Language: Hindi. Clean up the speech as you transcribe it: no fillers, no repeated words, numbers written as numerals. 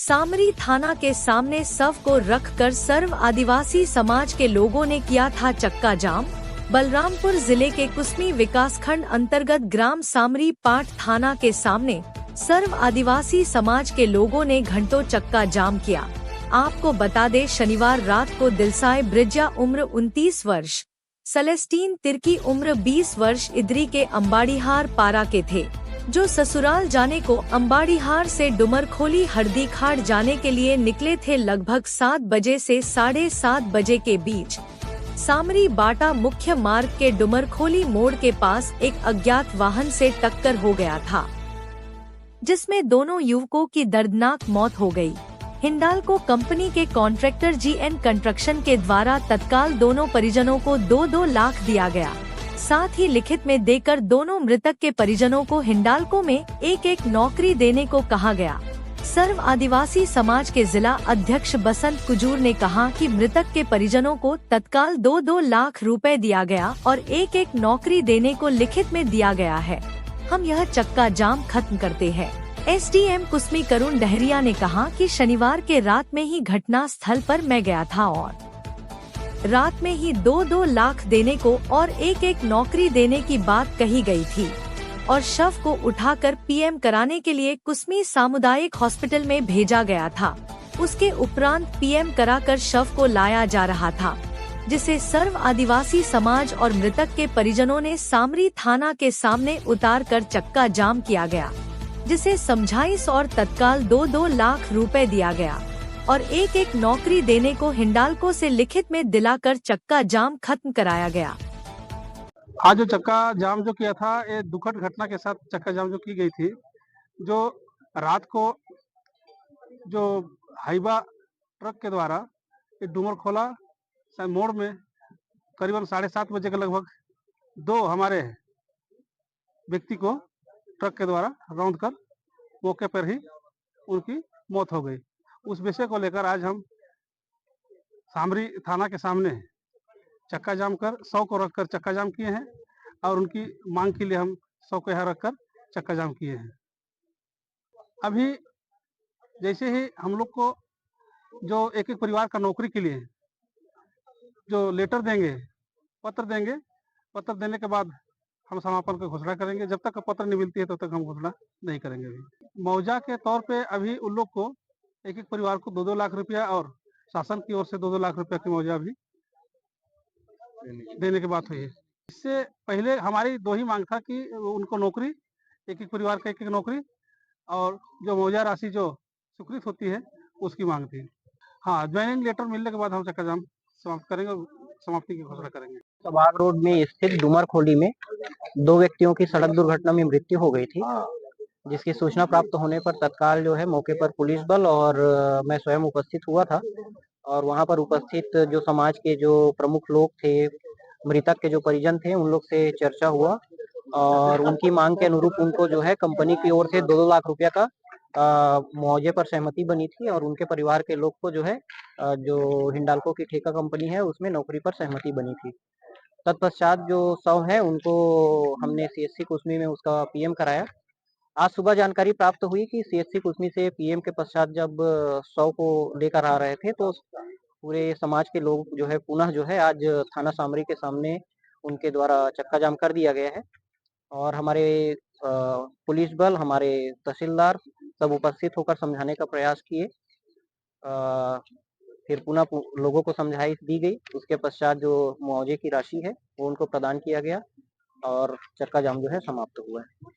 सामरी थाना के सामने शव को रखकर सर्व आदिवासी समाज के लोगों ने किया था चक्का जाम। बलरामपुर जिले के कुसमी विकासखंड अंतर्गत ग्राम सामरी पाठ थाना के सामने सर्व आदिवासी समाज के लोगों ने घंटों चक्का जाम किया। आपको बता दें, शनिवार रात को दिलसाय ब्रिज्जा उम्र 29 वर्ष, सेलेस्टीन तिर्की उम्र 20 वर्ष इदरी के अंबाड़ीहार पारा के थे, जो ससुराल जाने को अंबाड़ीहार से डुमरखोली हरदी खाड़ जाने के लिए निकले थे। लगभग 7 बजे से 7:30 बजे के बीच सामरी बाटा मुख्य मार्ग के डुमरखोली मोड़ के पास एक अज्ञात वाहन से टक्कर हो गया था, जिसमें दोनों युवकों की दर्दनाक मौत हो गई। हिंडाल्को कंपनी के कॉन्ट्रैक्टर GN कंस्ट्रक्शन के द्वारा तत्काल दोनों परिजनों को 2-2 लाख दिया गया। साथ ही लिखित में देकर दोनों मृतक के परिजनों को हिंडाल्को में एक नौकरी देने को कहा गया। सर्व आदिवासी समाज के जिला अध्यक्ष बसंत कुजूर ने कहा कि मृतक के परिजनों को तत्काल 2-2 लाख रुपए दिया गया और एक नौकरी देने को लिखित में दिया गया है। हम यह चक्का जाम खत्म करते हैं। SDM कुसमी करुण डहरिया ने कहा कि शनिवार के रात में ही घटना स्थल पर मैं गया था और रात में ही 2-2 लाख देने को और एक नौकरी देने की बात कही गई थी और शव को उठाकर PM कराने के लिए कुसमी सामुदायिक हॉस्पिटल में भेजा गया था। उसके उपरांत PM कराकर शव को लाया जा रहा था, जिसे सर्व आदिवासी समाज और मृतक के परिजनों ने सामरी थाना के सामने उतार कर चक्का जाम किया गया, जिसे समझाइश और तत्काल 2-2 लाख रुपए दिया गया और एक नौकरी देने को हिंडाल्को से लिखित में दिलाकर चक्का जाम खत्म कराया गया। आज जो चक्का जाम जो किया था, ये दुखद घटना के साथ चक्का जाम जो की गई थी, जो रात को जो हाईवा ट्रक के द्वारा डूमरखोला मोड़ में करीबन 7:30 बजे के लगभग 2 हमारे व्यक्ति को ट्रक के द्वारा रौंद कर मौके पर ही उनकी मौत हो गई। उस विषय को लेकर आज हम सामरी थाना के सामने चक्का जाम कर 100 को रखकर चक्का जाम किए हैं और उनकी मांग के लिए हम 100 को यहाँ रखकर चक्का जाम किए हैं। अभी जैसे ही हम लोग को जो एक परिवार का नौकरी के लिए जो लेटर देंगे, पत्र देंगे, पत्र देने के बाद हम समापन का घोषणा करेंगे। जब तक पत्र नहीं मिलती है तब तक हम घोषणा नहीं करेंगे। अभी मुआवजा के तौर पे अभी उन लोग को एक परिवार को 2-2 लाख रुपया और शासन की ओर से 2-2 लाख रुपया की मुआवजा भी देने की बात हुई है। इससे पहले हमारी 2 ही मांग था कि उनको नौकरी, एक परिवार का एक नौकरी और जो मुआवजा राशि जो स्वीकृत होती है उसकी मांग थी। हाँ, ज्वाइनिंग लेटर मिलने के बाद हम चक्का जाम समाप्त करेंगे और समाप्ति की घोषणा करेंगे। सबाग रोड में स्थित डुमरखोली में 2 व्यक्तियों की सड़क दुर्घटना में मृत्यु हो गई थी, जिसकी सूचना प्राप्त होने पर तत्काल जो है मौके पर पुलिस बल और मैं स्वयं उपस्थित हुआ था और वहां पर उपस्थित जो समाज के जो प्रमुख लोग थे, मृतक के जो परिजन थे, उन लोग से चर्चा हुआ और उनकी मांग के अनुरूप उनको जो है कंपनी की ओर से 2-2 लाख रुपया का मुआवजे पर सहमति बनी थी और उनके परिवार के लोग को जो है जो हिंडाल्को की ठेका कंपनी है उसमें नौकरी पर सहमति बनी थी। तत्पश्चात जो शव है उनको हमने CHC कुसमी में उसका PM कराया। आज सुबह जानकारी प्राप्त हुई कि CHC कुसमी से PM के पश्चात जब शव को लेकर आ रहे थे तो पूरे समाज के लोग जो है पुनः जो है आज थाना सामरी के सामने उनके द्वारा चक्का जाम कर दिया गया है और हमारे पुलिस बल, हमारे तहसीलदार सब उपस्थित होकर समझाने का प्रयास किए। फिर पुनः लोगों को समझाइश दी गई। उसके पश्चात जो मुआवजे की राशि है वो उनको प्रदान किया गया और चक्का जाम जो है समाप्त हुआ है।